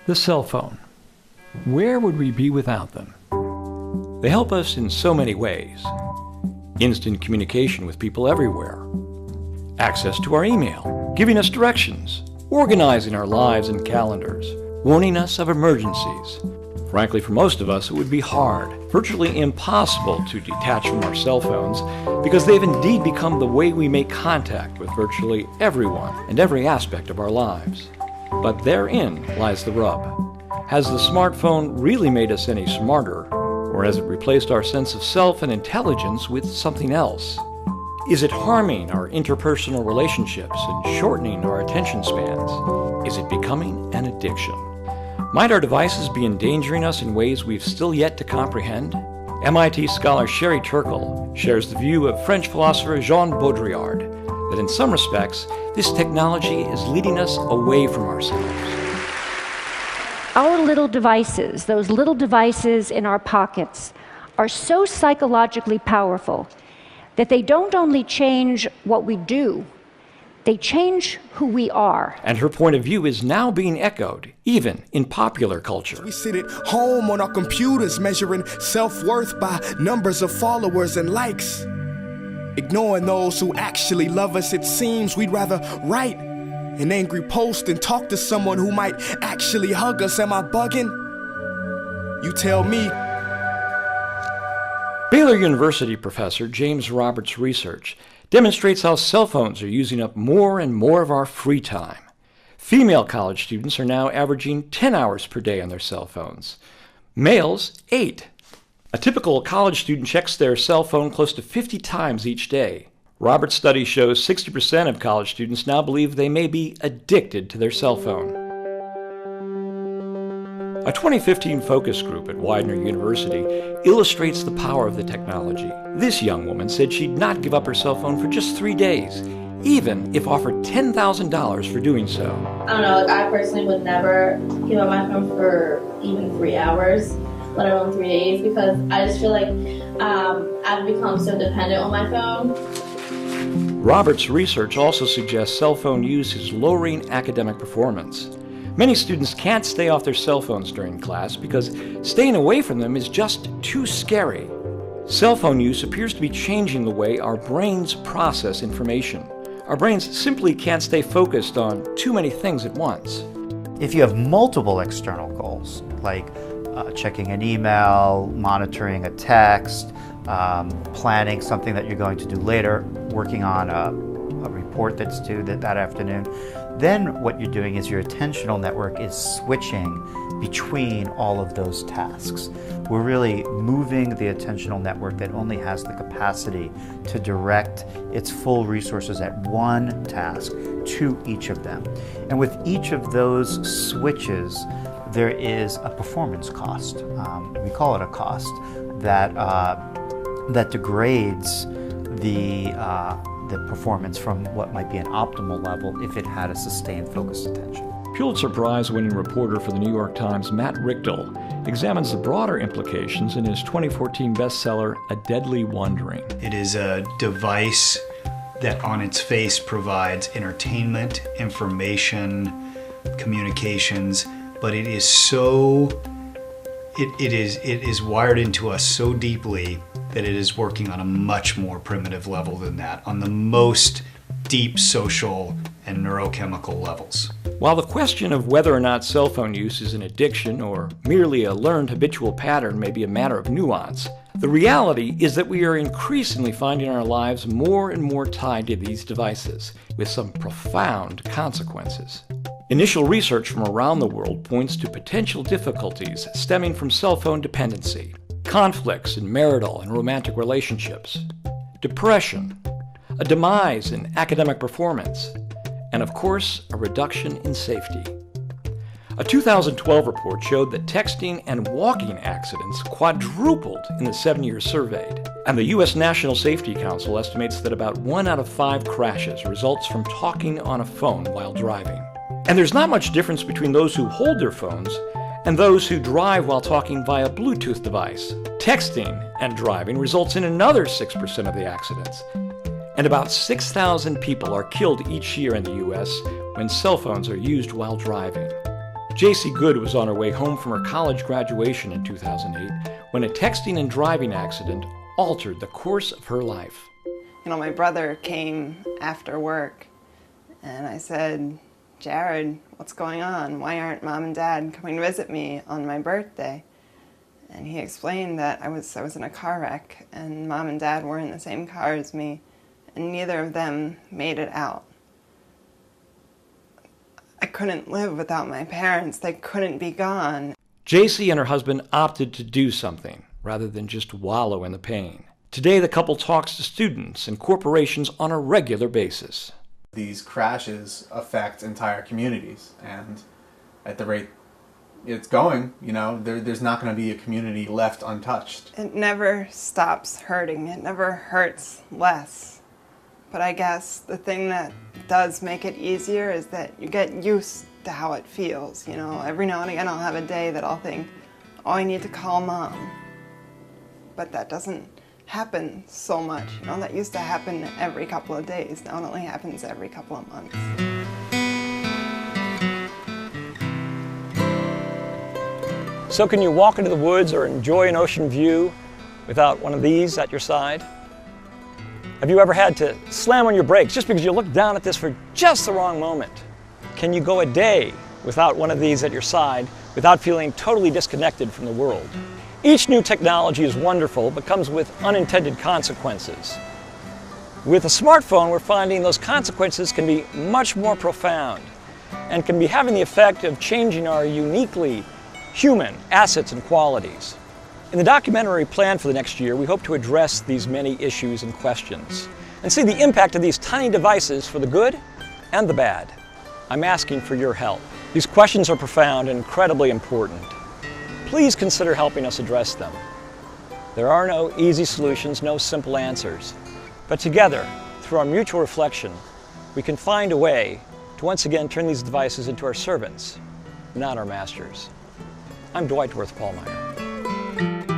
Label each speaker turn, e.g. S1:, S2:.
S1: The cell phone. Where would we be without them? They help us in so many ways. Instant communication with people everywhere. Access to our email, giving us directions, organizing our lives and calendars, warning us of emergencies. Frankly, for most of us, it would be hard, virtually impossible to detach from our cell phones because they've indeed become the way we make contact with virtually everyone and every aspect of our lives. But therein lies the rub. Has the smartphone really made us any smarter, or has it replaced our sense of self and intelligence with something else? Is it harming our interpersonal relationships and shortening our attention spans? Is it becoming an addiction? Might our devices be endangering us in ways we've still yet to comprehend? MIT scholar Sherry Turkle shares the view of French philosopher Jean Baudrillard that in some respects, this technology is leading us away from ourselves.
S2: Our little devices, those little devices in our pockets, are so psychologically powerful that they don't only change what we do, they change who we are.
S1: And her point of view is now being echoed, even in popular culture.
S3: We sit at home on our computers measuring self-worth by numbers of followers and likes. Ignoring those who actually love us, it seems we'd rather write an angry post and talk to someone who might actually hug us. Am I bugging? You tell me.
S1: Baylor University professor James Roberts' research demonstrates how cell phones are using up more and more of our free time. Female college students are now averaging 10 hours per day on their cell phones. Males, 8. A typical college student checks their cell phone close to 50 times each day. Roberts' study shows 60% of college students now believe they may be addicted to their cell phone. A 2015 focus group at Widener University illustrates the power of the technology. This young woman said she'd not give up her cell phone for just 3 days, even if offered $10,000 for doing so.
S4: I don't know, I personally would never give up my phone for even 3 hours, let alone 3 days, because I just feel like I've become so dependent on my phone.
S1: Roberts' research also suggests cell phone use is lowering academic performance. Many students can't stay off their cell phones during class because staying away from them is just too scary. Cell phone use appears to be changing the way our brains process information. Our brains simply can't stay focused on too many things at once.
S5: If you have multiple external goals, like checking an email, monitoring a text, planning something that you're going to do later, working on a report that's due that afternoon, then what you're doing is your attentional network is switching between all of those tasks. We're really moving the attentional network that only has the capacity to direct its full resources at one task to each of them. And with each of those switches, there is a performance cost. We call it a cost that degrades the performance from what might be an optimal level if it had a sustained focused attention.
S1: Pulitzer Prize-winning reporter for the New York Times, Matt Richtel, examines the broader implications in his 2014 bestseller, A Deadly Wandering.
S6: It is a device that on its face provides entertainment, information, communications, but it is it is wired into us so deeply that it is working on a much more primitive level than that, on the most deep social and neurochemical levels.
S1: While the question of whether or not cell phone use is an addiction or merely a learned habitual pattern may be a matter of nuance, the reality is that we are increasingly finding our lives more and more tied to these devices, with some profound consequences. Initial research from around the world points to potential difficulties stemming from cell phone dependency, conflicts in marital and romantic relationships, depression, a demise in academic performance, and of course, a reduction in safety. A 2012 report showed that texting and walking accidents quadrupled in the 7 years surveyed, and the U.S. National Safety Council estimates that about 1 out of 5 crashes results from talking on a phone while driving. And there's not much difference between those who hold their phones and those who drive while talking via Bluetooth device. Texting and driving results in another 6% of the accidents. And about 6,000 people are killed each year in the U.S. when cell phones are used while driving. JC Good was on her way home from her college graduation in 2008 when a texting and driving accident altered the course of her life.
S7: You know, my brother came after work and I said, "Jared, what's going on? Why aren't Mom and Dad coming to visit me on my birthday?" And he explained that I was in a car wreck and Mom and Dad were in the same car as me and neither of them made it out. I couldn't live without my parents. They couldn't be gone.
S1: JC and her husband opted to do something rather than just wallow in the pain. Today, the couple talks to students and corporations on a regular basis.
S8: These crashes affect entire communities, and at the rate it's going, you know, there's not going to be a community left untouched.
S7: It never stops hurting. It never hurts less. But I guess the thing that does make it easier is that you get used to how it feels. You know, every now and again I'll have a day that I'll think, oh, I need to call Mom. But that doesn't happen so much. You know, that used to happen every couple of days. Now it only happens every couple of months.
S1: So can you walk into the woods or enjoy an ocean view without one of these at your side? Have you ever had to slam on your brakes just because you looked down at this for just the wrong moment? Can you go a day without one of these at your side without feeling totally disconnected from the world? Each new technology is wonderful, but comes with unintended consequences. With a smartphone, we're finding those consequences can be much more profound and can be having the effect of changing our uniquely human assets and qualities. In the documentary planned for the next year, we hope to address these many issues and questions and see the impact of these tiny devices for the good and the bad. I'm asking for your help. These questions are profound and incredibly important. Please consider helping us address them. There are no easy solutions, no simple answers. But together, through our mutual reflection, we can find a way to once again turn these devices into our servants, not our masters. I'm DeWerth-Pallmeyer.